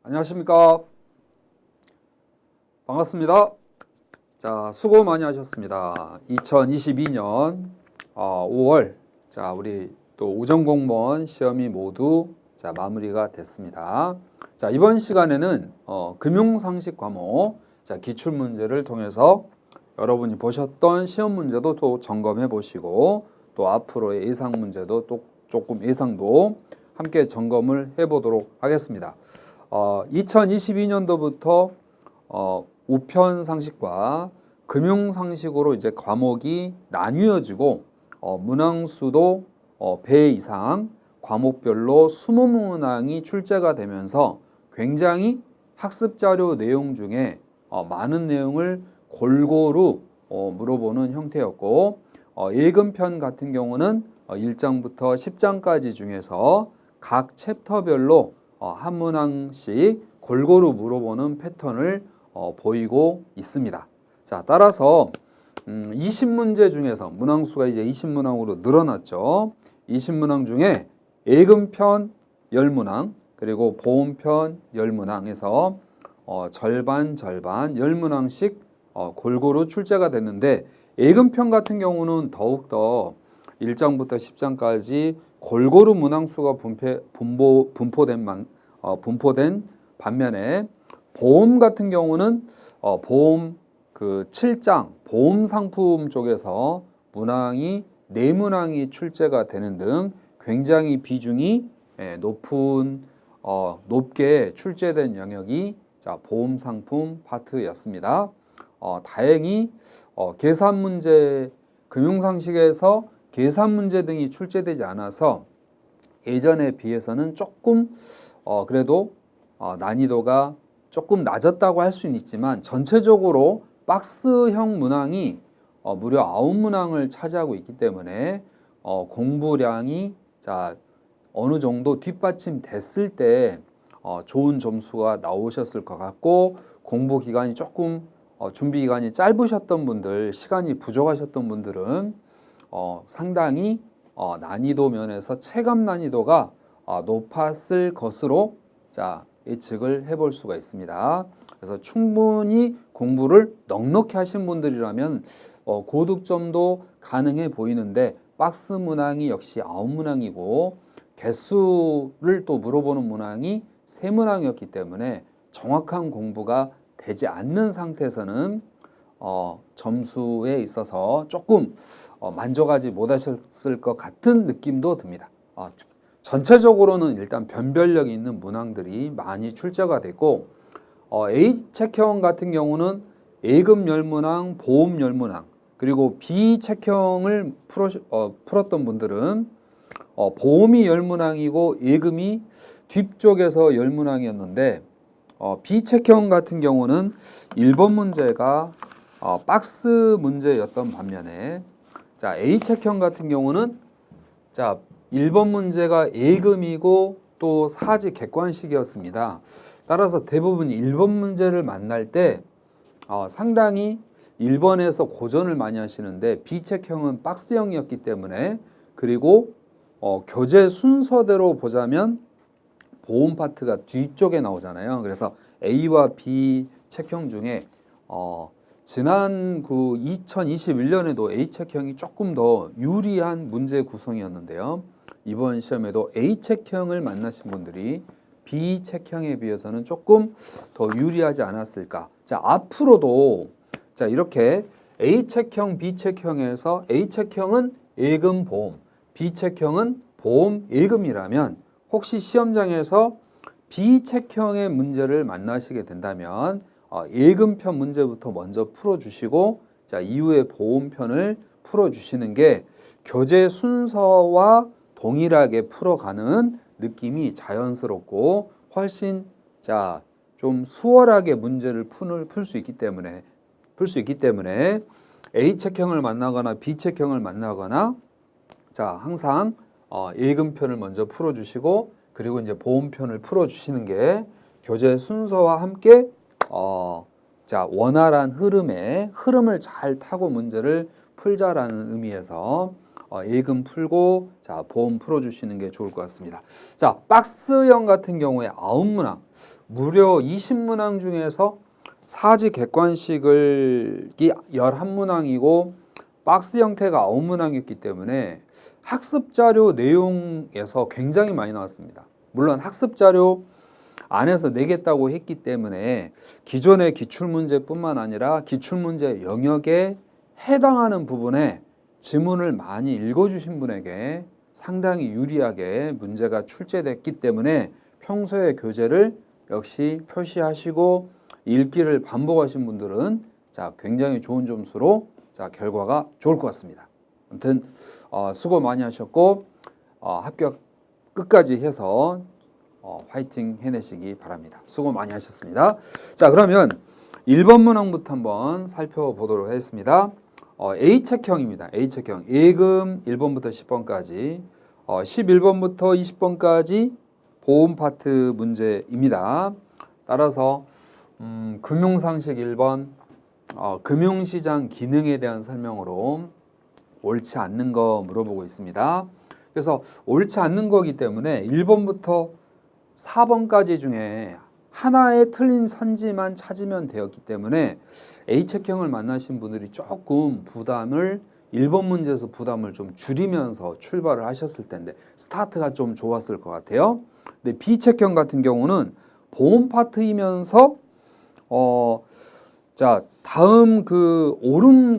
안녕하십니까. 반갑습니다. 자, 수고 많이 하셨습니다. 2022년 5월 우리 또 오전공무원 시험이 모두 마무리가 됐습니다. 자, 이번 시간에는 금융상식 과목 기출문제를 통해서 여러분이 보셨던 시험 문제도 또 점검해 보시고 또 앞으로의 예상 문제도 또 조금 예상도 함께 점검을 해 보도록 하겠습니다. 2022년도부터 우편 상식과 금융 상식으로 이제 과목이 나뉘어지고 문항수도 배 이상 과목별로 20문항이 출제가 되면서 굉장히 학습 자료 내용 중에 많은 내용을 골고루 물어보는 형태였고 예금편 같은 경우는 1장부터 10장까지 중에서 각 챕터별로 한 문항씩 골고루 물어보는 패턴을 보이고 있습니다. 자, 따라서 20문제 중에서 문항수가 이제 20문항으로 늘어났죠. 20문항 중에 예금편 10문항 그리고 보험편 10문항에서 절반 10문항씩 골고루 출제가 됐는데 예금편 같은 경우는 더욱더 1장부터 10장까지 골고루 문항수가 분포된 반면에 보험 같은 경우는 보험 그 7장 보험 상품 쪽에서 문항이 4문항이 출제가 되는 등 굉장히 비중이 높게 출제된 영역이 보험 상품 파트였습니다. 다행히 계산 문제 금융상식에서 계산 문제 등이 출제되지 않아서 예전에 비해서는 조금 그래도 난이도가 조금 낮았다고 할 수는 있지만 전체적으로 박스형 문항이 무려 9문항을 차지하고 있기 때문에 공부량이 어느 정도 뒷받침됐을 때 좋은 점수가 나오셨을 것 같고 공부 기간이 조금 준비 기간이 짧으셨던 분들, 시간이 부족하셨던 분들은 상당히 난이도 면에서 체감 난이도가 높았을 것으로 예측을 해볼 수가 있습니다. 그래서 충분히 공부를 넉넉히 하신 분들이라면 고득점도 가능해 보이는데 박스 문항이 역시 9문항이고 개수를 또 물어보는 문항이 3문항이었기 때문에 정확한 공부가 되지 않는 상태에서는 점수에 있어서 조금 만족하지 못하셨을 것 같은 느낌도 듭니다. 전체적으로는 일단 변별력이 있는 문항들이 많이 출제가 됐고 A책형 같은 경우는 예금 10문항, 보험 10문항 그리고 B책형을 풀었던 분들은 보험이 10문항이고 예금이 뒤쪽에서 10문항이었는데 B책형 같은 경우는 1번 문제가 박스 문제였던 반면에 A책형 같은 경우는 1번 문제가 예금이고 또 사지 객관식이었습니다. 따라서 대부분 1번 문제를 만날 때 상당히 1번에서 고전을 많이 하시는데 B책형은 박스형이었기 때문에 그리고 교재 순서대로 보자면 보험 파트가 뒤쪽에 나오잖아요. 그래서 A와 B 책형 중에 지난 2021년에도 A책형이 조금 더 유리한 문제 구성이었는데요. 이번 시험에도 A책형을 만나신 분들이 B책형에 비해서는 조금 더 유리하지 않았을까. 앞으로도 이렇게 A책형, B책형에서 A책형은 예금 보험, B책형은 보험 예금이라면 혹시 시험장에서 B책형의 문제를 만나시게 된다면 예금편 문제부터 먼저 풀어주시고 이후에 보험편을 풀어주시는 게 교재 순서와 동일하게 풀어가는 느낌이 자연스럽고 훨씬 좀 수월하게 문제를 풀 수 있기 때문에 A책형을 만나거나 B책형을 만나거나 항상 예금편을 먼저 풀어주시고 그리고 이제 보험편을 풀어주시는 게 교재 순서와 함께 원활한 흐름을 잘 타고 문제를 풀자라는 의미에서 예금 풀고 자 보험 풀어주시는 게 좋을 것 같습니다. 자 박스형 같은 경우에 9문항 무려 20문항 중에서 사지 객관식을 11문항이고 박스 형태가 9문항이었기 때문에 학습자료 내용에서 굉장히 많이 나왔습니다. 물론 학습자료 안에서 내겠다고 했기 때문에 기존의 기출문제뿐만 아니라 기출문제 영역에 해당하는 부분에 지문을 많이 읽어주신 분에게 상당히 유리하게 문제가 출제됐기 때문에 평소에 교재를 역시 표시하시고 읽기를 반복하신 분들은 자 굉장히 좋은 점수로 자 결과가 좋을 것 같습니다. 아무튼 수고 많이 하셨고 합격 끝까지 해서 화이팅 해내시기 바랍니다. 수고 많이 하셨습니다. 자 그러면 1번 문항부터 한번 살펴보도록 하겠습니다. A책형입니다. A책형 예금 1번부터 10번까지 11번부터 20번까지 보험 파트 문제입니다. 따라서 금융상식 1번 금융시장 기능에 대한 설명으로 옳지 않는 거 물어보고 있습니다. 그래서 옳지 않는 거기 때문에 1번부터 4번까지 중에 하나의 틀린 선지만 찾으면 되었기 때문에 A책형을 만나신 분들이 조금 부담을 1번 문제에서 부담을 좀 줄이면서 출발을 하셨을 텐데 스타트가 좀 좋았을 것 같아요. 근데 B책형 같은 경우는 보험 파트이면서 자 다음 그 옳은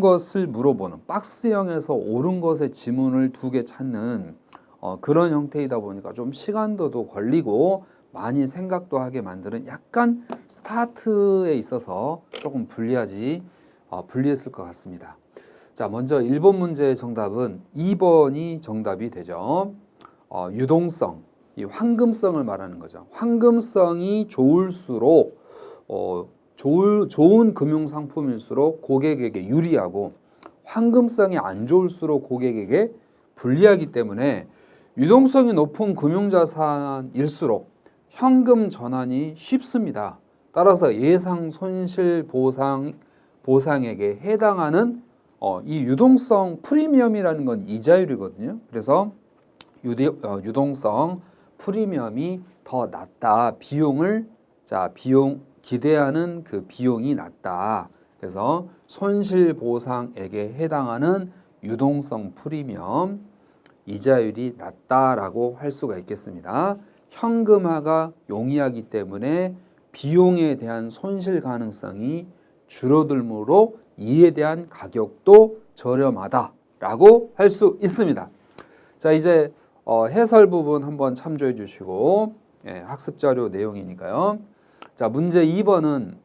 것을 물어보는 박스형에서 옳은 것의 지문을 2개 찾는 그런 형태이다 보니까 좀 시간도 걸리고 많이 생각도 하게 만드는 약간 스타트에 있어서 조금 불리했을 것 같습니다. 자 먼저 1번 문제의 정답은 2번이 정답이 되죠. 유동성, 이 황금성을 말하는 거죠. 황금성이 좋을수록 좋은 금융상품일수록 고객에게 유리하고 황금성이 안 좋을수록 고객에게 불리하기 때문에 유동성이 높은 금융자산일수록 현금 전환이 쉽습니다. 따라서 예상 손실 보상액에 해당하는 이 유동성 프리미엄이라는 건 이자율이거든요. 그래서 유동성 프리미엄이 더 낮다. 기대하는 그 비용이 낮다. 그래서 손실 보상액에 해당하는 유동성 프리미엄 이자율이 낮다라고 할 수가 있겠습니다. 현금화가 용이하기 때문에 비용에 대한 손실 가능성이 줄어들므로 이에 대한 가격도 저렴하다라고 할 수 있습니다. 자 이제 해설 부분 한번 참조해 주시고 학습자료 내용이니까요. 자 문제 2번은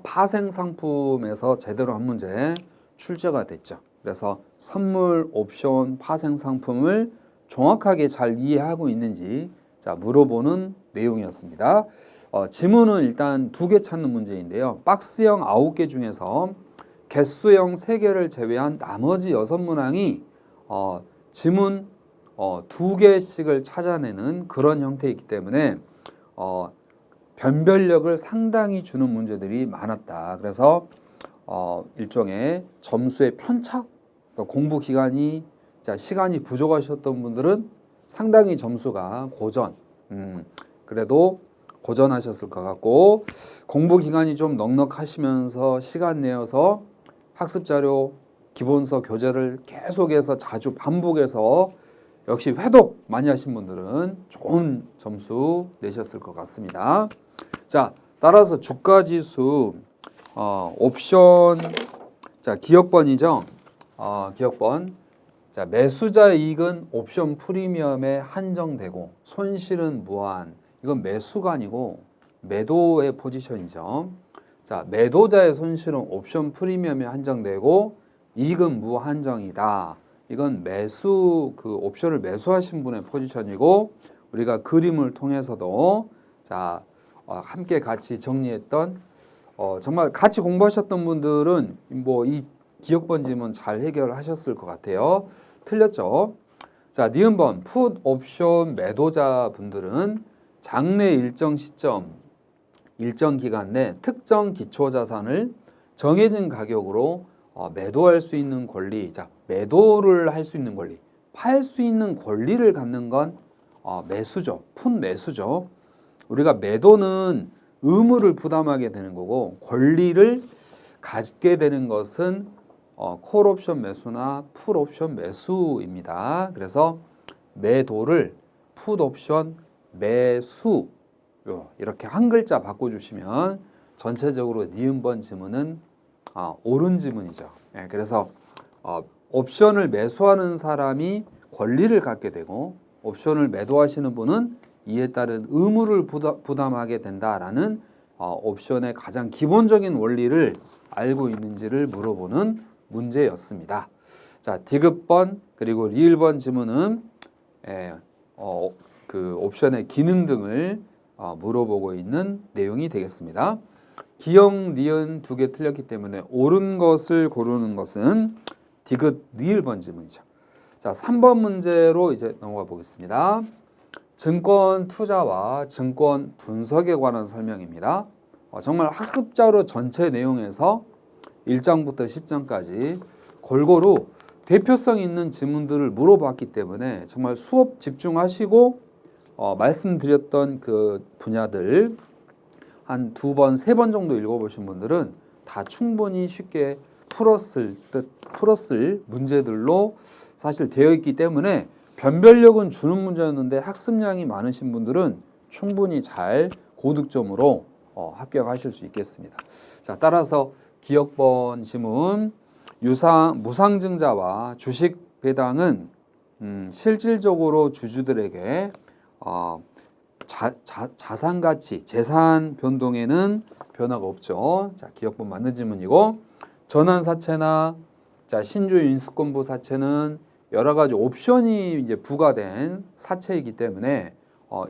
파생 상품에서 제대로 한 문제 출제가 됐죠. 그래서 선물 옵션 파생 상품을 정확하게 잘 이해하고 있는지 자 물어보는 내용이었습니다. 지문은 일단 2개 찾는 문제인데요. 박스형 9개 중에서 개수형 3개를 제외한 나머지 6문항이 지문 2개씩을 찾아내는 그런 형태이기 때문에 변별력을 상당히 주는 문제들이 많았다. 그래서 일종의 점수의 편차, 공부 기간이 시간이 부족하셨던 분들은 상당히 점수가 그래도 고전하셨을 것 같고 공부 기간이 좀 넉넉하시면서 시간 내어서 학습자료 기본서 교재를 계속해서 자주 반복해서 역시 회독 많이 하신 분들은 좋은 점수 내셨을 것 같습니다. 자 따라서 주가지수 옵션 기억번이죠. 기억번. 자 매수자 이익은 옵션 프리미엄에 한정되고 손실은 무한. 이건 매수가 아니고 매도의 포지션이죠. 자 매도자의 손실은 옵션 프리미엄에 한정되고 이익은 무한정이다. 이건 옵션을 매수하신 분의 포지션이고 우리가 그림을 통해서도 자 함께 같이 정리했던 정말 같이 공부하셨던 분들은 이 기억번 지문 잘 해결하셨을 것 같아요. 틀렸죠? 자, 니은번 풋 옵션 매도자 분들은 장래 일정 시점, 일정 기간 내 특정 기초 자산을 정해진 가격으로 매도할 수 있는 권리, 자, 매도를 할 수 있는 권리, 팔 수 있는 권리를 갖는 건 매수죠. 푼 매수죠. 우리가 매도는 의무를 부담하게 되는 거고 권리를 갖게 되는 것은 콜옵션 매수나 풋옵션 매수입니다. 그래서 매도를 풋옵션 매수 이렇게 한 글자 바꿔주시면 전체적으로 니은번 지문은 옳은 지문이죠. 예, 그래서 옵션을 매수하는 사람이 권리를 갖게 되고 옵션을 매도하시는 분은 이에 따른 의무를 부담하게 된다라는 옵션의 가장 기본적인 원리를 알고 있는지를 물어보는 문제였습니다. 자, 디귿번 그리고 리을번 지문은 그 옵션의 기능 등을 물어보고 있는 내용이 되겠습니다. 기역, 니은 두 개 틀렸기 때문에 옳은 것을 고르는 것은 디귿, 리을번 지문이죠. 자, 3번 문제로 이제 넘어가 보겠습니다. 증권 투자와 증권 분석에 관한 설명입니다. 정말 학습자료 전체 내용에서 1장부터 10장까지 골고루 대표성 있는 지문들을 물어봤기 때문에 정말 수업 집중하시고 말씀드렸던 그 분야들 한 2번, 3번 정도 읽어보신 분들은 다 충분히 쉽게 풀었을 문제들로 사실 되어 있기 때문에 변별력은 주는 문제였는데 학습량이 많으신 분들은 충분히 잘 고득점으로 합격하실 수 있겠습니다. 자, 따라서 기역번 지문 무상증자와 주식 배당은 실질적으로 주주들에게 자산 가치, 재산 변동에는 변화가 없죠. 자, 기역번 맞는 지문이고 전환사채나 자, 신주 인수권부 사채는 여러 가지 옵션이 이제 부과된 사채이기 때문에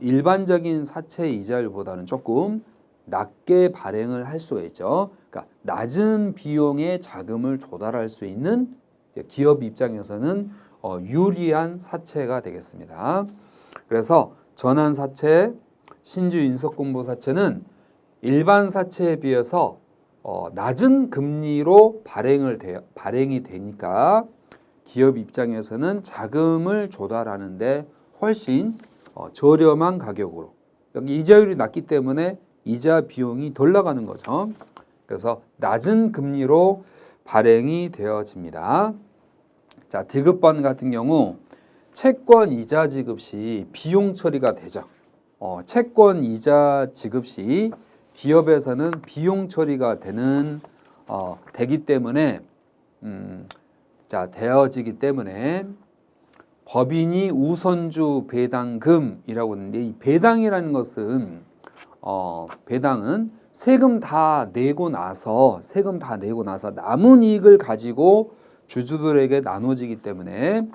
일반적인 사채 이자율보다는 조금 낮게 발행을 할 수가 있죠. 그러니까 낮은 비용의 자금을 조달할 수 있는 기업 입장에서는 유리한 사채가 되겠습니다. 그래서 전환사채, 신주인수권부 사채는 일반 사채에 비해서 낮은 금리로 발행이 되니까 기업 입장에서는 자금을 조달하는데 훨씬 저렴한 가격으로 여기 이자율이 낮기 때문에 이자 비용이 덜 나가는 거죠. 그래서 낮은 금리로 발행이 되어집니다. 자, 디귿번 같은 경우 채권 이자 지급 시 비용 처리가 되죠. 채권 이자 지급 시 기업에서는 비용 처리가 되기 때문에 되어지기 때문에 법인이 우선주 배당금이라고 하는데 이 배당이라는 것은 배당은 세금 다 내고 나서 남은 이익을 가지고 주주들에게 나눠지기 때문에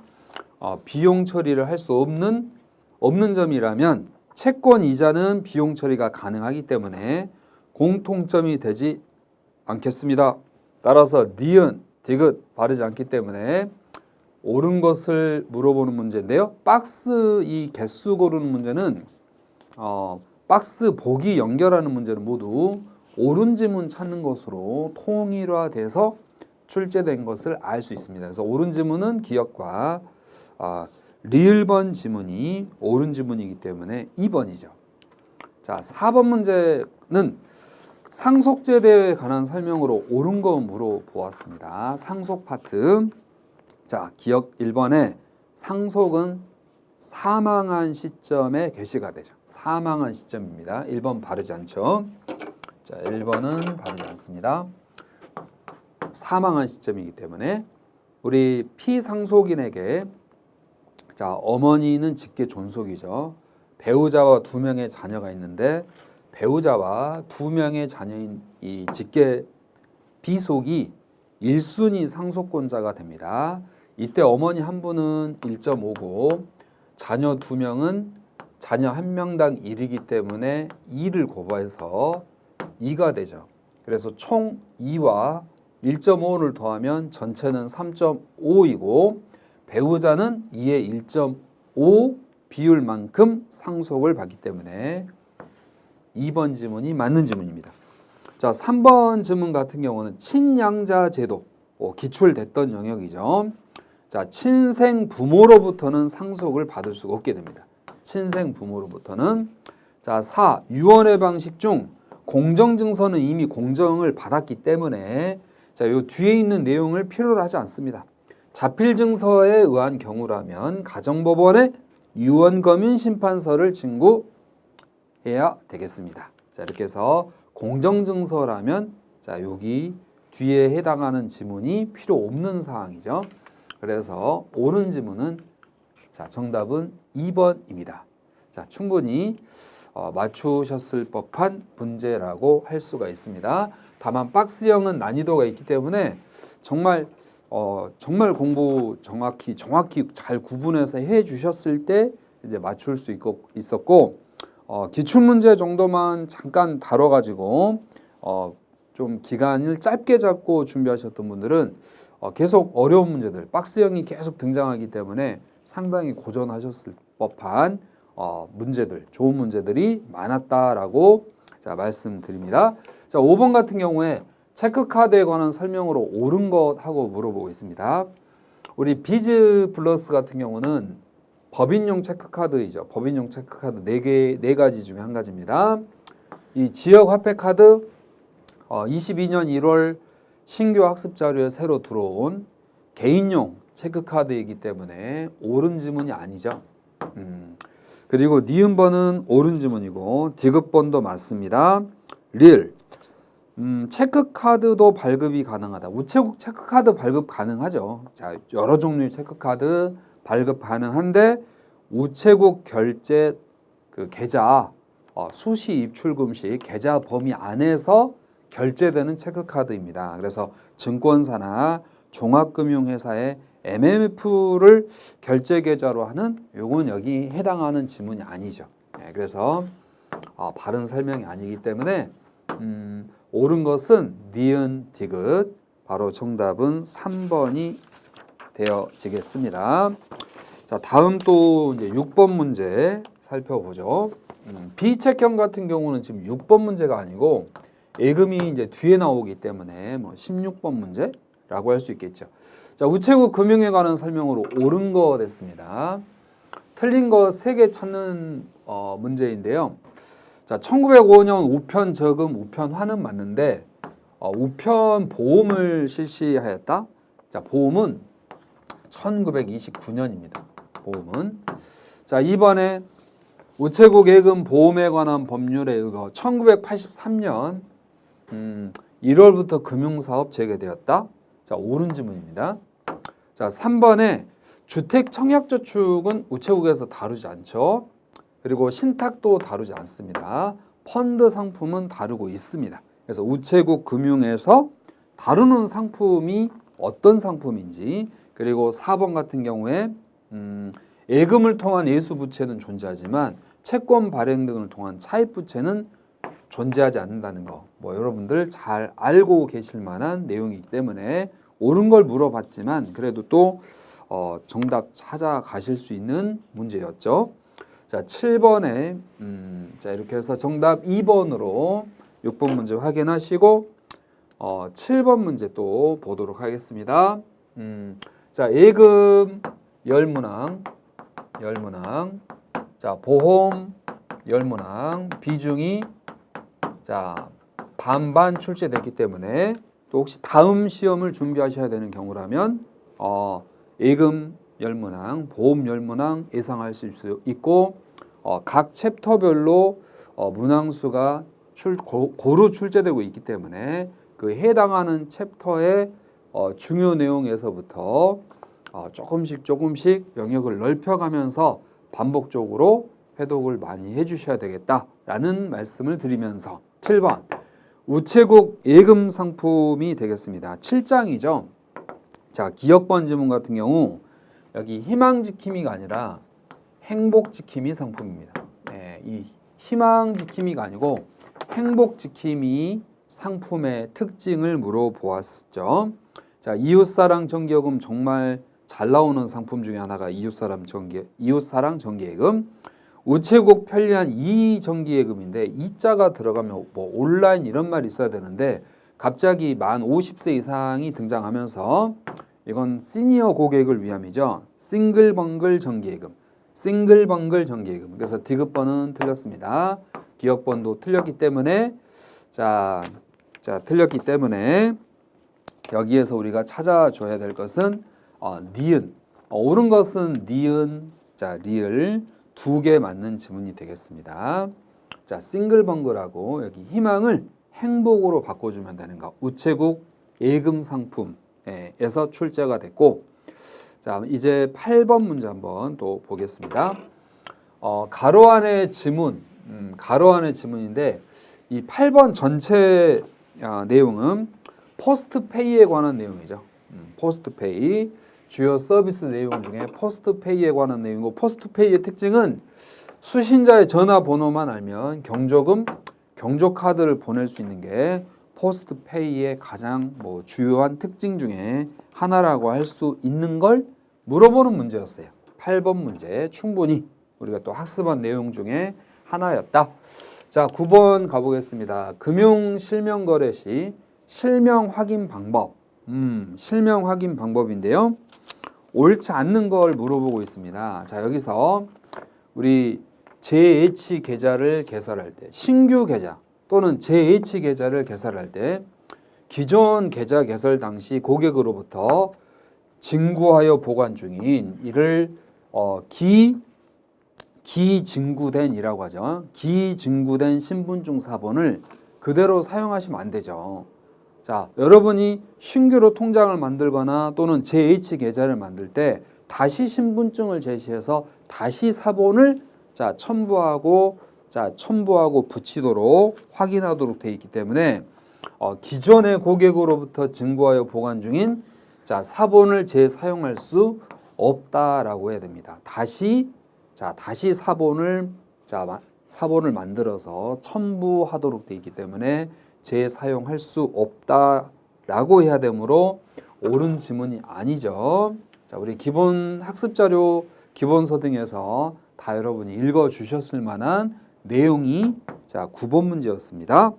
비용 처리를 할 수 없는 점이라면 채권 이자는 비용 처리가 가능하기 때문에 공통점이 되지 않겠습니다. 따라서 니은, 디귿 바르지 않기 때문에 옳은 것을 물어보는 문제인데요. 박스 이 개수 고르는 문제는 박스 보기 연결하는 문제는 모두 옳은 지문 찾는 것으로 통일화돼서 출제된 것을 알 수 있습니다. 그래서 옳은 지문은 기역과 리을번 지문이 옳은 지문이기 때문에 2번이죠. 자, 4번 문제는 상속제도에 관한 설명으로 옳은 거 물어보았습니다. 상속 파트. 자, 기역 1번에 상속은 사망한 시점에 개시가 되죠. 사망한 시점입니다. 1번 바르지 않죠. 자, 1번은 바르지 않습니다. 사망한 시점이기 때문에 우리 피상속인에게 자, 어머니는 직계 존속이죠. 배우자와 2명의 자녀가 있는데 배우자와 2명의 자녀인 이 직계 비속이 1순위 상속권자가 됩니다. 이때 어머니 한 분은 1.5고 자녀 2명은 자녀 1명당 1이기 때문에 2를 곱해서 2가 되죠. 그래서 총 2와 1.5를 더하면 전체는 3.5이고 배우자는 2의 1.5 비율만큼 상속을 받기 때문에 2번 지문이 맞는 지문입니다. 자, 3번 지문 같은 경우는 친양자 제도. 기출됐던 영역이죠. 자, 친생 부모로부터는 상속을 받을 수가 없게 됩니다. 친생 부모로부터는. 자, 4. 유언의 방식 중 공정증서는 이미 공정을 받았기 때문에 자, 요 뒤에 있는 내용을 필요로 하지 않습니다. 자필증서에 의한 경우라면 가정법원에 유언검인심판서를 진구해야 되겠습니다. 자, 이렇게 해서 공정증서라면 자, 여기 뒤에 해당하는 지문이 필요 없는 사항이죠. 그래서 옳은 지문은 자, 정답은 2번입니다. 자, 충분히 맞추셨을 법한 문제라고 할 수가 있습니다. 다만 박스형은 난이도가 있기 때문에 정말 공부 정확히 잘 구분해서 해 주셨을 때 이제 맞출 수 있었고 기출 문제 정도만 잠깐 다뤄가지고 좀 기간을 짧게 잡고 준비하셨던 분들은 계속 어려운 문제들, 박스형이 계속 등장하기 때문에 상당히 고전하셨을 법한 문제들, 좋은 문제들이 많았다라고 자, 말씀드립니다. 자, 5번 같은 경우에 체크카드에 관한 설명으로 옳은 것 하고 물어보고 있습니다. 우리 비즈 플러스 같은 경우는 법인용 체크카드이죠. 법인용 체크카드 4가지 중에 한 가지입니다. 이 지역화폐카드 22년 1월 신규 학습 자료에 새로 들어온 개인용 체크카드이기 때문에 옳은 지문이 아니죠. 그리고 니은번은 옳은 지문이고 디귿번도 맞습니다. 릴 체크카드도 발급이 가능하다. 우체국 체크카드 발급 가능하죠. 자, 여러 종류의 체크카드 발급 가능한데 우체국 결제 그 계좌 수시 입출금 시 계좌 범위 안에서 결제되는 체크카드입니다. 그래서 증권사나 종합금융회사의 MMF를 결제 계좌로 하는 요건 여기 해당하는 지문이 아니죠. 네, 그래서 바른 설명이 아니기 때문에 옳은 것은 니은 디귿 바로 정답은 3번이 되어지겠습니다. 자, 다음 또 이제 6번 문제 살펴보죠. 비책형 같은 경우는 지금 6번 문제가 아니고 예금이 이제 뒤에 나오기 때문에 뭐 16번 문제라고 할 수 있겠죠. 자, 우체국 금융에 관한 설명으로 옳은 거 됐습니다. 틀린 거 3개 찾는 문제인데요. 자, 1905년 우편 저금 우편화는 맞는데 우편 보험을 실시하였다. 자, 보험은 1929년입니다. 보험은. 자, 2번에 우체국 예금 보험에 관한 법률에 의거 1983년 1월부터 금융사업 재개되었다. 자, 옳은 지문입니다. 자, 3번에 주택 청약저축은 우체국에서 다루지 않죠. 그리고 신탁도 다루지 않습니다. 펀드 상품은 다루고 있습니다. 그래서 우체국 금융에서 다루는 상품이 어떤 상품인지, 그리고 4번 같은 경우에 예금을 통한 예수부채는 존재하지만 채권 발행 등을 통한 차입부채는 존재하지 않는다는 거, 뭐 여러분들 잘 알고 계실 만한 내용이기 때문에 옳은 걸 물어봤지만 그래도 또 정답 찾아가실 수 있는 문제였죠. 자, 7번에 자, 이렇게 해서 정답 2번으로 6번 문제 확인하시고 7번 문제 또 보도록 하겠습니다. 자, 예금 열문항, 자, 보험 열문항 비중이 자, 반반 출제됐기 때문에 또 혹시 다음 시험을 준비하셔야 되는 경우라면 예금 열문항, 보험 열문항 예상하실 수 있고 각 챕터별로 문항수가 고루 출제되고 있기 때문에 그 해당하는 챕터의 중요 내용에서부터 조금씩 영역을 넓혀가면서 반복적으로 회독을 많이 해주셔야 되겠다라는 말씀을 드리면서 7번 우체국 예금 상품이 되겠습니다. 7장이죠. 자, 기억번 지문 같은 경우 여기 희망지킴이가 아니라 행복지킴이 상품입니다. 네, 이 희망지킴이가 아니고 행복지킴이 상품의 특징을 물어보았죠. 자, 이웃사랑 정기예금 정말 잘 나오는 상품 중에 하나가 이웃사랑 정기예금. 우체국 편리한 이정기예금인데 이자가 들어가면 뭐 온라인 이런 말이 있어야 되는데 갑자기 만 50세 이상이 등장하면서 이건 시니어 고객을 위함이죠. 싱글벙글 정기예금. 싱글벙글 정기예금. 그래서 디귿번은 틀렸습니다. 기억번도 틀렸기 때문에 자 틀렸기 때문에 여기에서 우리가 찾아줘야 될 것은 니은. 옳은 것은 니은, 자 리을 두 개 맞는 지문이 되겠습니다. 자 싱글벙글하고 여기 희망을 행복으로 바꿔주면 되는 거. 우체국 예금 상품에서 출제가 됐고, 자 이제 8번 문제 한번 또 보겠습니다. 가로 안의 지문, 가로 안의 지문인데 이 8번 전체 내용은 포스트페이에 관한 내용이죠. 포스트페이 주요 서비스 내용 중에 포스트페이에 관한 내용이고, 포스트페이의 특징은 수신자의 전화번호만 알면 경조금, 경조카드를 보낼 수 있는 게 포스트페이의 가장 주요한 특징 중에 하나라고 할 수 있는 걸 물어보는 문제였어요. 8번 문제 충분히 우리가 또 학습한 내용 중에 하나였다. 자, 9번 가보겠습니다. 금융 실명 거래 시 실명 확인 방법. 실명 확인 방법인데요. 옳지 않는 걸 물어보고 있습니다. 자, 여기서 우리 JH 계좌를 개설할 때, 신규 계좌 또는 JH 계좌를 개설할 때 기존 계좌 개설 당시 고객으로부터 증구하여 보관 중인 이를 기증구된이라고 하죠. 기증구된 신분증 사본을 그대로 사용하시면 안 되죠. 자, 여러분이 신규로 통장을 만들거나 또는 JH 계좌를 만들 때 다시 신분증을 제시해서 다시 사본을 첨부하고 붙이도록 확인하도록 되어 있기 때문에 기존의 고객으로부터 증구하여 보관 중인 사본을 재사용할 수 없다라고 해야 됩니다. 다시 사본을 만들어서 첨부하도록 되어 있기 때문에 재사용할 수 없다라고 해야 되므로 옳은 지문이 아니죠. 자, 우리 기본 학습 자료 기본서 등에서 다 여러분이 읽어 주셨을 만한 내용이 9번 문제였습니다.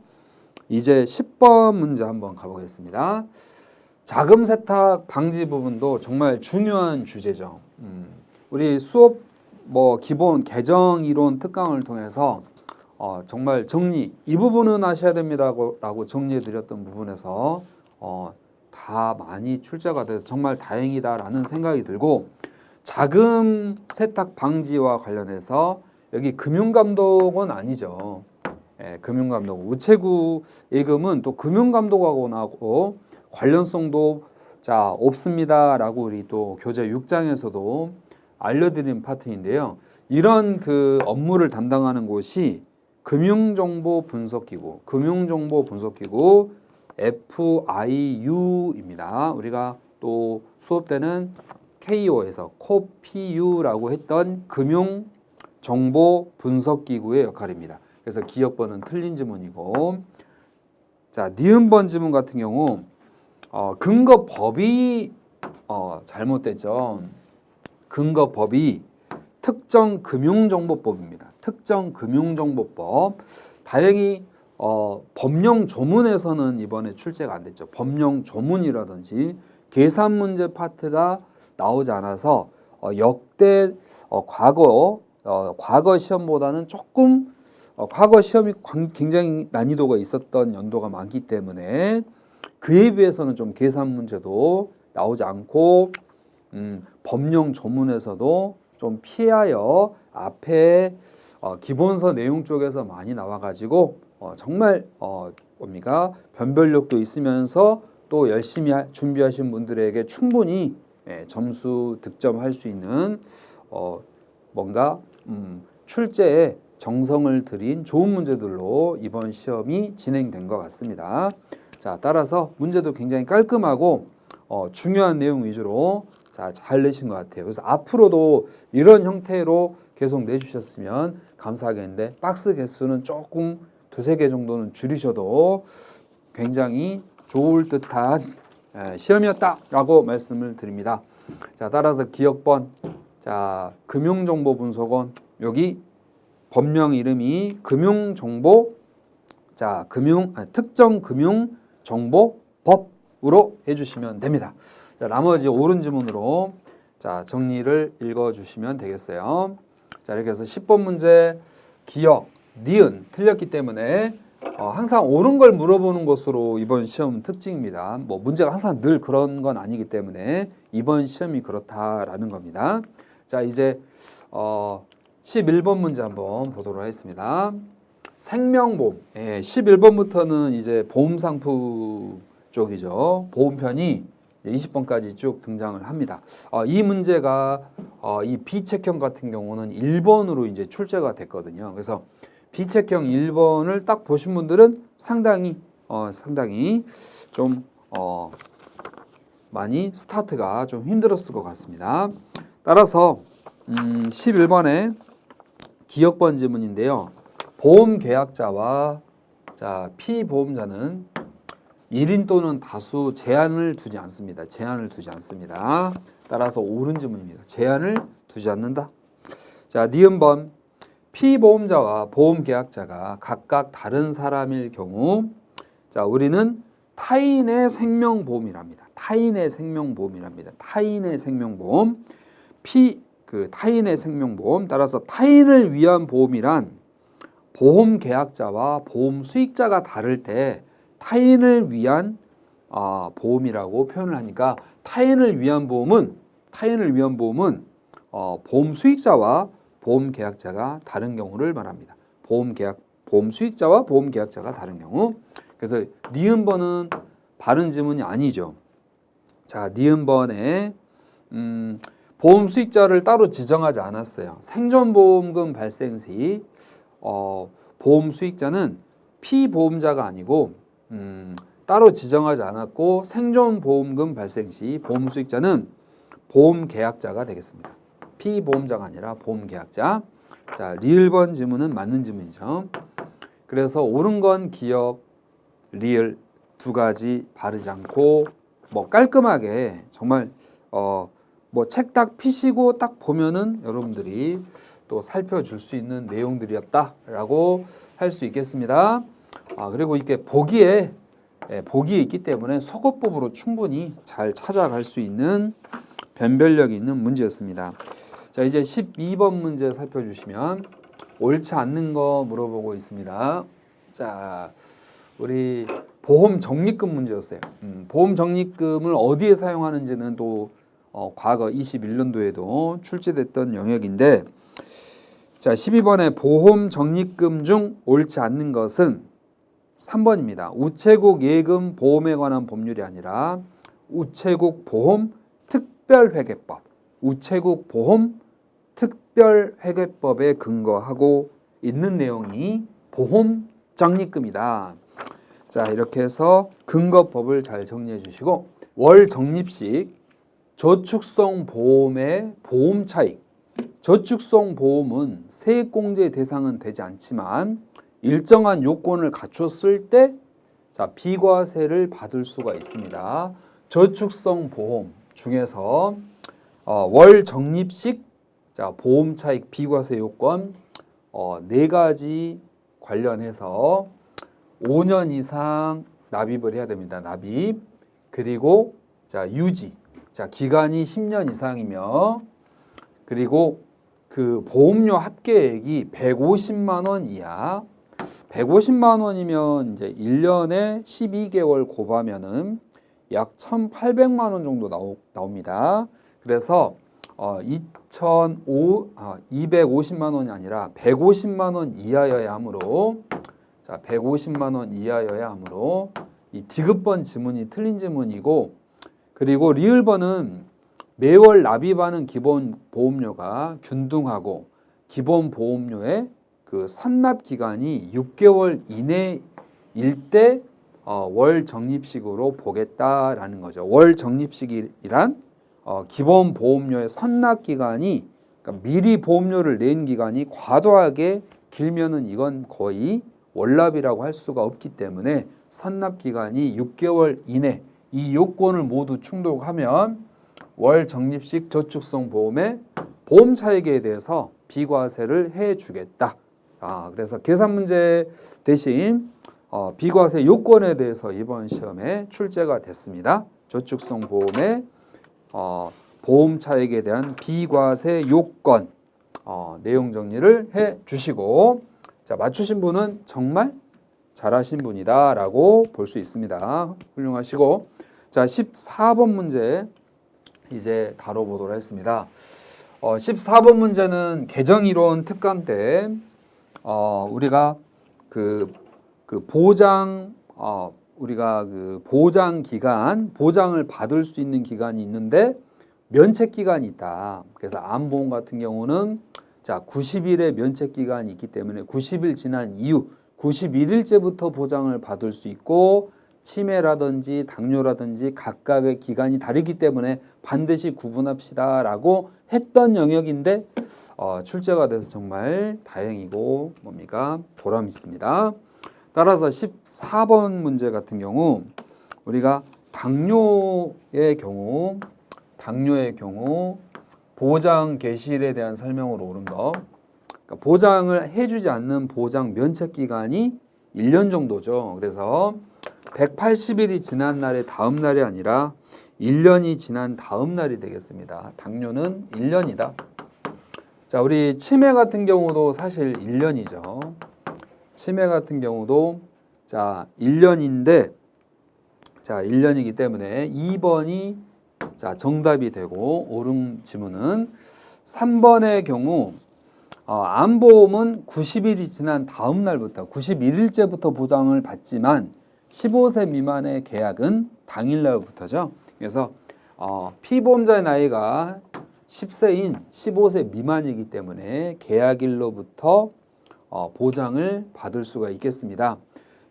이제 10번 문제 한번 가보겠습니다. 자금 세탁 방지 부분도 정말 중요한 주제죠. 우리 수업 기본 계정 이론 특강을 통해서 정말 정리, 이 부분은 하셔야 됩니다라고 정리해 드렸던 부분에서 다 많이 출제가 돼서 정말 다행이다라는 생각이 들고, 자금 세탁 방지와 관련해서 여기 금융감독은 아니죠. 금융감독, 우체국 예금은 또 금융감독하고 관련성도 없습니다라고 우리 또 교재 6장에서도 알려드린 파트인데요. 이런 그 업무를 담당하는 곳이 금융정보분석기구, FIU입니다. 우리가 또 수업 때는 KO에서 코피유라고 했던 금융정보분석기구의 역할입니다. 그래서 기억번은 틀린 지문이고, 자, 니은번 지문 같은 경우 근거법이 잘못됐죠. 근거법이 특정금융정보법입니다. 특정금융정보법. 다행히 법령조문에서는 이번에 출제가 안 됐죠. 법령조문이라든지 계산 문제 파트가 나오지 않아서 역대 과거 시험보다는 조금 과거 시험이 굉장히 난이도가 있었던 연도가 많기 때문에 그에 비해서는 좀 계산 문제도 나오지 않고 법령 조문에서도 좀 피하여 앞에 기본서 내용 쪽에서 많이 나와가지고 정말 변별력도 있으면서 또 열심히 준비하신 분들에게 충분히 점수 득점할 수 있는 출제에 정성을 들인 좋은 문제들로 이번 시험이 진행된 것 같습니다. 자, 따라서 문제도 굉장히 깔끔하고 중요한 내용 위주로 잘 내신 것 같아요. 그래서 앞으로도 이런 형태로 계속 내주셨으면 감사하겠는데, 박스 개수는 조금 2-3개 정도는 줄이셔도 굉장히 좋을 듯한 시험이었다라고 말씀을 드립니다. 자, 따라서 기억번, 금융정보분석원, 여기 법령 이름이 특정금융 정보법으로 해주시면 됩니다. 자, 나머지 옳은 지문으로 자, 정리를 읽어주시면 되겠어요. 자, 이렇게 해서 10번 문제 기억, 니은 틀렸기 때문에 항상 옳은 걸 물어보는 것으로 이번 시험 특징입니다. 뭐 문제가 항상 늘 그런 건 아니기 때문에 이번 시험이 그렇다라는 겁니다. 자, 이제 11번 문제 한번 보도록 하겠습니다. 생명보험. 11번부터는 이제 보험상품 쪽이죠. 보험편이 20번까지 쭉 등장을 합니다. 이 문제가 이 B책형 같은 경우는 1번으로 이제 출제가 됐거든요. 그래서 B책형 1번을 딱 보신 분들은 상당히 좀 많이 스타트가 좀 힘들었을 것 같습니다. 따라서 11번에 기억번 지문인데요. 보험계약자와 자, 피보험자는 1인 또는 다수 제한을 두지 않습니다. 제한을 두지 않습니다. 따라서 옳은 지문입니다. 제한을 두지 않는다. 자, 니은번 피보험자와 보험계약자가 각각 다른 사람일 경우 자, 우리는 타인의 생명보험이랍니다. 타인의 생명보험이랍니다. 타인의 생명보험 타인의 생명보험 따라서 타인을 위한 보험이란 보험계약자와 보험 수익자가 다를 때 타인을 위한 보험이라고 표현을 하니까 타인을 위한 보험은 보험 수익자와 보험 계약자가 다른 경우를 말합니다. 보험 수익자와 보험 계약자가 다른 경우. 그래서 니은번은 바른 지문이 아니죠. 자, 니은번에 보험 수익자를 따로 지정하지 않았어요. 생존보험금 발생 시 보험 수익자는 피보험자가 아니고 따로 지정하지 않았고 생존보험금 발생 시 보험 수익자는 보험계약자가 되겠습니다. 피보험자가 아니라 보험계약자. 자, 리을번 지문은 맞는 지문이죠. 그래서 옳은 건 기억, 리을 두 가지 바르지 않고 뭐 깔끔하게 정말 뭐 책 딱 피시고 딱 보면은 여러분들이 또 살펴줄 수 있는 내용들이었다라고 할 수 있겠습니다. 그리고 이게 보기에 있기 때문에 속어법으로 충분히 잘 찾아갈 수 있는 변별력이 있는 문제였습니다. 자, 이제 12번 문제 살펴주시면 옳지 않는 거 물어보고 있습니다. 자, 우리 보험 적립금 문제였어요. 보험 적립금을 어디에 사용하는지는 또 과거 21년도에도 출제됐던 영역인데 자, 12번에 보험 적립금 중 옳지 않는 것은 3번입니다. 우체국 예금 보험에 관한 법률이 아니라 우체국 보험 특별회계법, 우체국 보험 특별회계법에 근거하고 있는 내용이 보험 적립금이다. 자, 이렇게 해서 근거법을 잘 정리해 주시고 월 적립식 저축성 보험의 보험 차익. 저축성 보험은 세액공제 대상은 되지 않지만 일정한 요건을 갖췄을 때 자, 비과세를 받을 수가 있습니다. 저축성 보험 중에서 월 적립식 자, 보험 차익 비과세 요건 4가지 관련해서 5년 이상 납입을 해야 됩니다. 납입. 그리고 자, 유지. 자, 기간이 10년 이상이며 그리고 그 보험료 합계액이 150만 원 이하. 150만 원이면 이제 1년에 12개월 곱하면은 약 1,800만 원 정도 나옵니다. 그래서 250만 원이 아니라 150만 원 이하여야 하므로 자, 150만 원 이하여야 하므로 이 디귿번 지문이 틀린 지문이고 그리고 리을번은 매월 납입하는 기본 보험료가 균등하고 기본 보험료의 그 선납 기간이 6개월 이내일 때 월 적립식으로 보겠다라는 거죠. 월 적립식이란 기본 보험료의 선납 기간이 그러니까 미리 보험료를 낸 기간이 과도하게 길면은 이건 거의 월납이라고 할 수가 없기 때문에 선납 기간이 6개월 이내 이 요건을 모두 충족하면 월 적립식 저축성 보험의 보험 차익에 대해서 비과세를 해주겠다. 그래서 계산 문제 대신 비과세 요건에 대해서 이번 시험에 출제가 됐습니다. 저축성 보험의 보험 차익에 대한 비과세 요건 내용 정리를 해 주시고, 자, 맞추신 분은 정말 잘하신 분이다라고 볼 수 있습니다. 훌륭하시고, 자, 14번 문제 이제 다뤄보도록 하겠습니다. 14번 문제는 개정이론 특강 때 우리가 그 보장 우리가 그 보장 기간, 보장을 받을 수 있는 기간이 있는데 면책 기간이 있다. 그래서 암보험 같은 경우는 자 90일의 면책 기간이 있기 때문에 90일 지난 이후 91일째부터 보장을 받을 수 있고, 치매라든지 당뇨라든지 각각의 기간이 다르기 때문에 반드시 구분합시다라고 했던 영역인데 출제가 돼서 정말 다행이고 뭡니까? 보람 있습니다. 따라서 14번 문제 같은 경우 우리가 당뇨의 경우 보장 개시일에 대한 설명으로 옳은 거, 그러니까 보장을 해주지 않는 보장 면책 기간이 1년 정도죠. 그래서 180일이 지난 날의 다음 날이 아니라 1년이 지난 다음 날이 되겠습니다. 당뇨는 1년이다. 자, 우리 치매 같은 경우도 사실 1년이죠. 치매 같은 경우도 자 1년인데, 자 1년이기 때문에 2번이 자 정답이 되고, 옳은 지문은 3번의 경우 암보험은 90일이 지난 다음 날부터 91일째부터 보장을 받지만 15세 미만의 계약은 당일날부터죠. 그래서 피보험자의 나이가 10세인 15세 미만이기 때문에 계약일로부터 보장을 받을 수가 있겠습니다.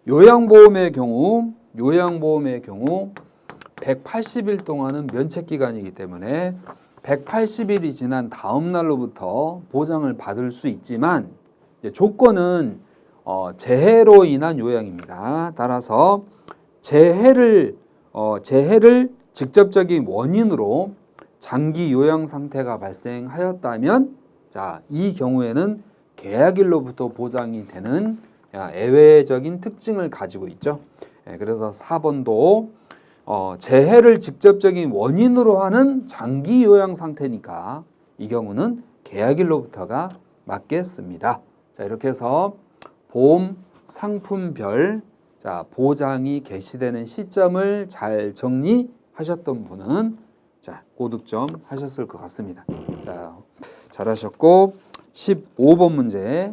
요양보험의 경우 180일 동안은 면책 기간이기 때문에 180일이 지난 다음 날로부터 보장을 받을 수 있지만 조건은 재해로 인한 요양입니다. 따라서 재해를 직접적인 원인으로 장기 요양 상태가 발생하였다면 자, 이 경우에는 계약일로부터 보장이 되는 예외적인 특징을 가지고 있죠. 그래서 4번도 재해를 직접적인 원인으로 하는 장기 요양 상태니까 이 경우는 계약일로부터가 맞겠습니다. 자, 이렇게 해서 보험 상품별 자 보장이 개시되는 시점을 잘 정리하셨던 분은 자 고득점 하셨을 것 같습니다. 자, 잘하셨고, 15번 문제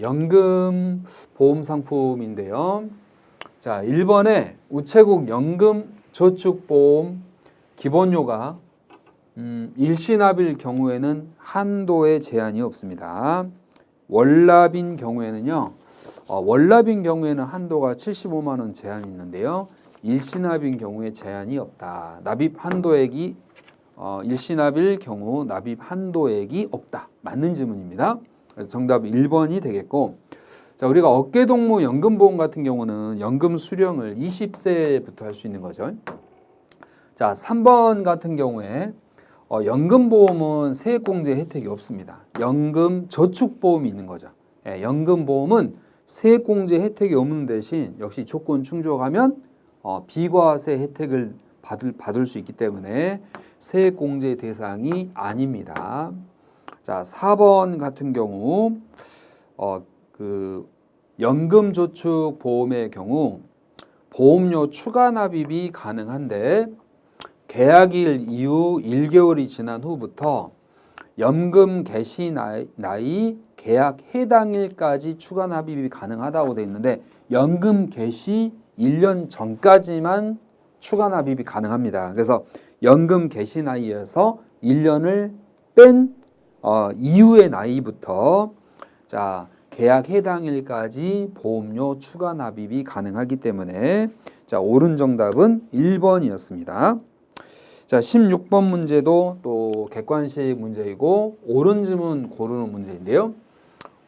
연금 보험 상품인데요. 자, 1번에 우체국 연금 저축보험 기본료가 일시납일 경우에는 한도에 제한이 없습니다. 월납인 경우에는요, 월납인 경우에는 한도가 75만 원 제한이 있는데요, 일시납인 경우에 제한이 없다. 납입 한도액이 일시납일 경우 납입 한도액이 없다. 맞는 질문입니다. 그래서 정답 1번이 되겠고, 자, 우리가 어깨동무 연금보험 같은 경우는 연금 수령을 20세부터 할 수 있는 거죠. 자, 3번 같은 경우에 연금보험은 세액공제 혜택이 없습니다. 연금 저축보험이 있는 거죠. 연금보험은 세액공제 혜택이 없는 대신 역시 조건 충족하면 비과세 혜택을 받을 수 있기 때문에 세액공제 대상이 아닙니다. 자, 4번 같은 경우 연금저축보험의 경우 보험료 추가 납입이 가능한데 계약일 이후 1개월이 지난 후부터 연금 개시 나이 계약 해당일까지 추가 납입이 가능하다고 되어 있는데 연금 개시 1년 전까지만 추가 납입이 가능합니다. 그래서 연금 개시 나이에서 1년을 뺀 이후의 나이부터 자 계약 해당일까지 보험료 추가 납입이 가능하기 때문에 자 옳은 정답은 1번이었습니다. 자 16번 문제도 또 객관식 문제이고 옳은 질문 고르는 문제인데요.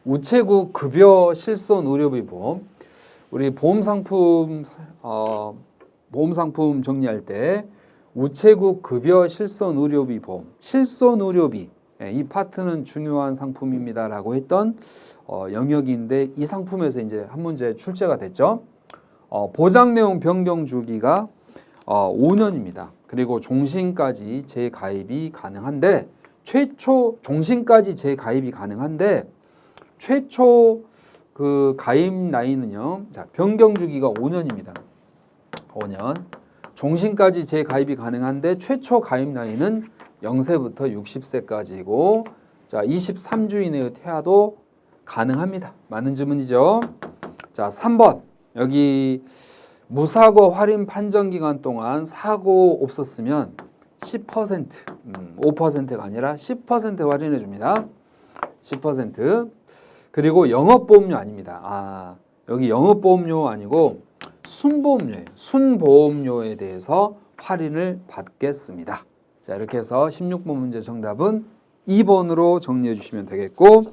우체국 급여 실손 의료비 보험, 우리 보험 상품 정리할 때 우체국 급여 실손 의료비 보험, 실손 의료비 이 파트는 중요한 상품입니다라고 했던 영역인데 이 상품에서 이제 한 문제 출제가 됐죠. 보장 내용 변경 주기가 5년입니다. 그리고 종신까지 재가입이 가능한데 종신까지 재가입이 가능한데 최초 그 가입 나이는요. 자, 변경 주기가 5년입니다. 5년. 종신까지 재가입이 가능한데 최초 가입 나이는 0세부터 60세까지고 자, 23주 이내의 퇴화도 가능합니다. 맞는 질문이죠. 자, 3번. 여기 무사고 할인 판정 기간 동안 사고 없었으면 10%, 5%가 아니라 10% 할인해 줍니다. 10%. 그리고 영업보험료 아닙니다. 여기 영업보험료 아니고 순보험료예요. 순보험료에 대해서 할인을 받겠습니다. 자, 이렇게 해서 16번 문제 정답은 2번으로 정리해 주시면 되겠고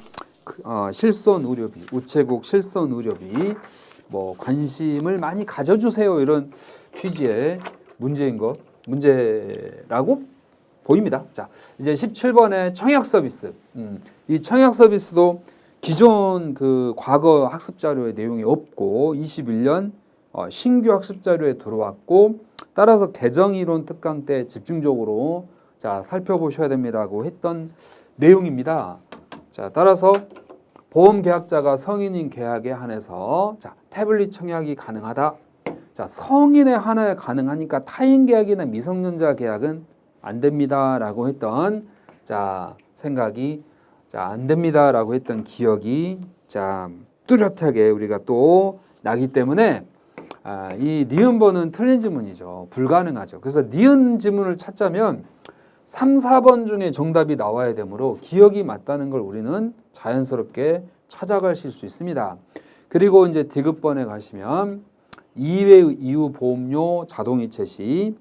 실손 의료비, 우체국 실손 의료비 뭐 관심을 많이 가져주세요. 이런 취지의 문제라고 보입니다. 자, 이제 17번의 청약 서비스. 이 청약 서비스도 기존 그 과거 학습 자료의 내용이 없고 21년 신규 학습 자료에 들어왔고 따라서 개정 이론 특강 때 집중적으로 자, 살펴보셔야 됩니다라고 했던 내용입니다. 자, 따라서 보험 계약자가 성인인 계약에 한해서 자, 태블릿 청약이 가능하다. 자, 성인에 한해 가능하니까 타인 계약이나 미성년자 계약은 안 됩니다라고 했던 자, 생각이 자, 안 됩니다라고 했던 기억이 자, 뚜렷하게 우리가 또 나기 때문에 이 니은번은 틀린 지문이죠. 불가능하죠. 그래서 니은 지문을 찾자면 3, 4번 중에 정답이 나와야 되므로 기억이 맞다는 걸 우리는 자연스럽게 찾아가실 수 있습니다. 그리고 이제 디귿번에 가시면 2회 이후 보험료 자동이체 시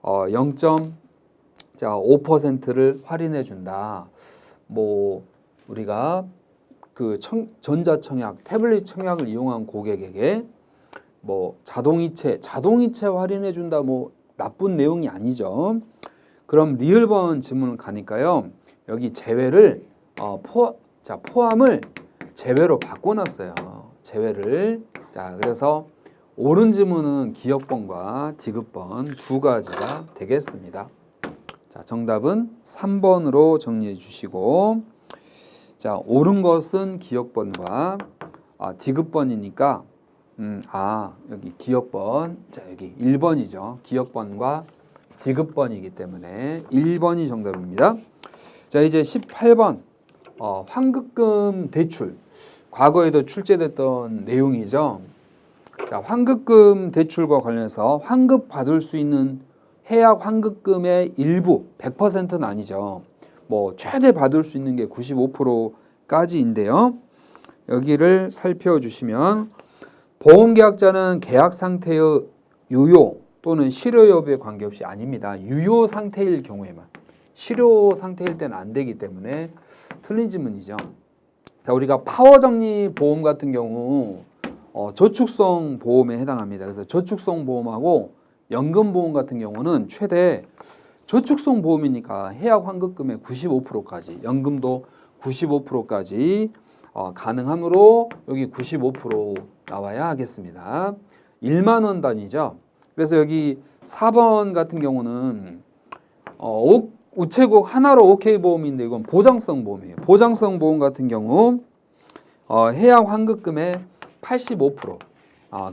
0.5%를 할인해 준다. 뭐 우리가 그 전자청약, 태블릿 청약을 이용한 고객에게 뭐 자동이체 할인해 준다. 뭐 나쁜 내용이 아니죠. 그럼 리을번 지문을 가니까요. 여기 제외를 포함을 제외로 바꿔놨어요. 제외를. 자, 그래서 옳은 지문은 기역번과 디귿번 두 가지가 되겠습니다. 자, 정답은 3번으로 정리해 주시고 자, 옳은 것은 기역번과 디귿번이니까 여기 기역번. 자, 여기 1번이죠. 기역번과 디귿번이기 때문에 1번이 정답입니다. 자, 이제 18번 환급금 대출. 과거에도 출제됐던 내용이죠. 자, 환급금 대출과 관련해서 환급 받을 수 있는 해약 환급금의 일부 100%는 아니죠. 뭐 최대 받을 수 있는 게 95%까지인데요. 여기를 살펴주시면 보험계약자는 계약 상태의 유효 또는 실효 여부에 관계없이 아닙니다. 유효 상태일 경우에만. 실효 상태일 때는 안 되기 때문에 틀린 지문이죠. 자, 우리가 파워정리 보험 같은 경우 저축성 보험에 해당합니다. 그래서 저축성 보험하고 연금보험 같은 경우는 최대 저축성 보험이니까 해약 환급금의 95%까지, 연금도 95%까지 가능하므로 여기 95% 나와야 하겠습니다. 1만 원 단위죠. 그래서 여기 4번 같은 경우는 우체국 하나로 OK 보험인데 이건 보장성 보험이에요. 보장성 보험 같은 경우 해약 환급금의 85%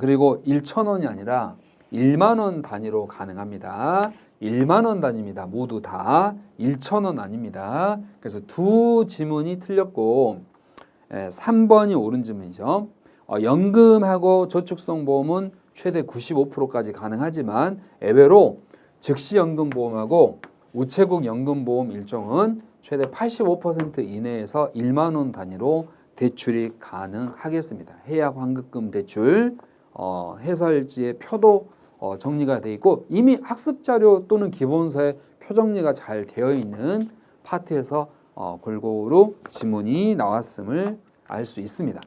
그리고 1,000원이 아니라 1만 원 단위로 가능합니다. 1만 원 단위입니다. 모두 다 1,000원 아닙니다. 그래서 두 지문이 틀렸고 3번이 옳은 지문이죠. 연금하고 저축성 보험은 최대 95%까지 가능하지만 예외로 즉시연금보험하고 우체국 연금보험 일종은 최대 85% 이내에서 1만 원 단위로 대출이 가능하겠습니다. 해약 환급금 대출 해설지의 표도 정리가 되어 있고 이미 학습자료 또는 기본서에 표 정리가 잘 되어 있는 파트에서 골고루 지문이 나왔음을 알 수 있습니다.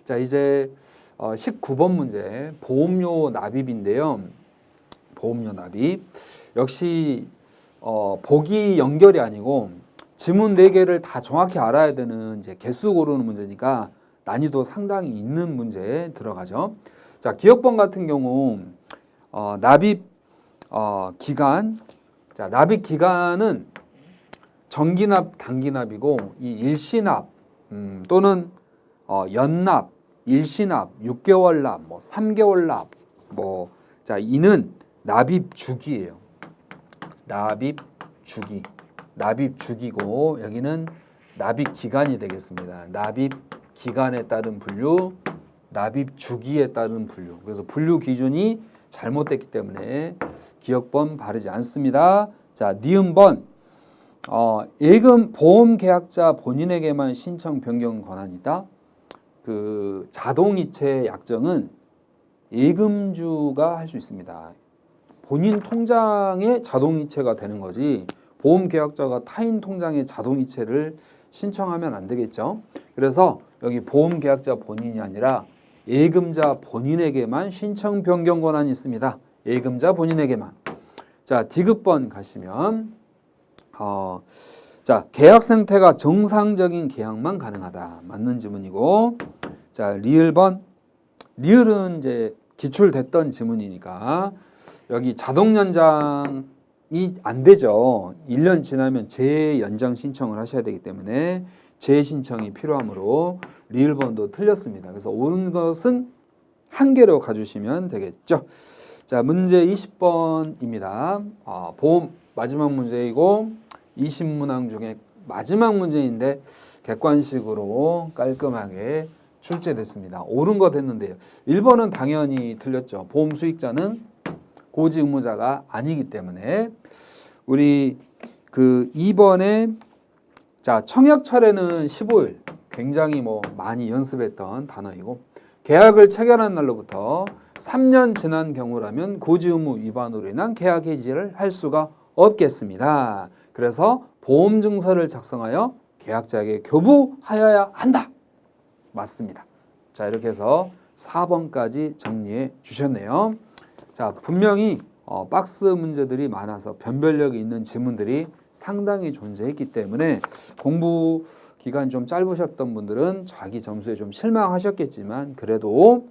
자, 이제 19번 문제 보험료 납입인데요. 보험료 납입 역시 보기 연결이 아니고 지문 4개를 다 정확히 알아야 되는 이제 개수 고르는 문제니까 난이도 상당히 있는 문제에 들어가죠. 자, 기억번 같은 경우 납입 기간. 자, 납입 기간은 정기납, 단기납이고 이 일시납 또는 연납, 일시납, 6개월 납, 뭐 3개월 납, 자, 이는 납입 주기예요. 납입 주기. 납입 주기고 여기는 납입 기간이 되겠습니다. 납입 기간에 따른 분류, 납입 주기에 따른 분류. 그래서 분류 기준이 잘못됐기 때문에 기억번 바르지 않습니다. 자, 니은번 예금 보험 계약자 본인에게만 신청 변경 권한이 있다. 그 자동이체 약정은 예금주가 할 수 있습니다. 본인 통장에 자동이체가 되는 거지 보험 계약자가 타인 통장에 자동이체를 신청하면 안 되겠죠. 그래서 여기 보험 계약자 본인이 아니라 예금자 본인에게만 신청 변경 권한이 있습니다. 예금자 본인에게만. 자, 디귿번 가시면 자, 계약 상태가 정상적인 계약만 가능하다. 맞는 지문이고. 자, 리을번. 리을은 이제 기출됐던 지문이니까 여기 자동 연장이 안 되죠. 1년 지나면 재연장 신청을 하셔야 되기 때문에 재신청이 필요하므로 리을번도 틀렸습니다. 그래서 옳은 것은 한 개로 가주시면 되겠죠. 자, 문제 20번입니다. 보험 마지막 문제이고 20문항 중에 마지막 문제인데 객관식으로 깔끔하게 출제됐습니다. 옳은 거 됐는데요. 1번은 당연히 틀렸죠. 보험 수익자는 고지 의무자가 아니기 때문에 우리 그 2번에 자, 청약철에는 15일 굉장히 많이 연습했던 단어이고 계약을 체결한 날로부터 3년 지난 경우라면 고지 의무 위반으로 인한 계약 해지를 할 수가 없겠습니다. 그래서 보험 증서를 작성하여 계약자에게 교부하여야 한다. 맞습니다. 자, 이렇게 해서 4번까지 정리해 주셨네요. 자, 분명히 박스 문제들이 많아서 변별력이 있는 지문들이 상당히 존재했기 때문에 공부 기간 좀 짧으셨던 분들은 자기 점수에 좀 실망하셨겠지만 그래도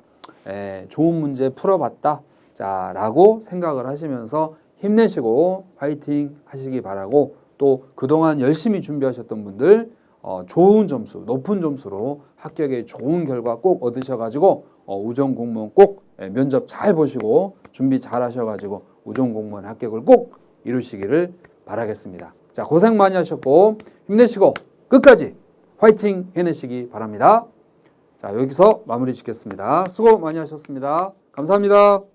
좋은 문제 풀어봤다 자 라고 생각을 하시면서 힘내시고 파이팅 하시기 바라고 또 그동안 열심히 준비하셨던 분들 좋은 점수, 높은 점수로 합격에 좋은 결과 꼭 얻으셔가지고 우정공무원 꼭 면접 잘 보시고 준비 잘 하셔가지고 우정공무원 합격을 꼭 이루시기를 바라겠습니다. 자, 고생 많이 하셨고 힘내시고 끝까지 화이팅 해내시기 바랍니다. 자, 여기서 마무리 짓겠습니다. 수고 많이 하셨습니다. 감사합니다.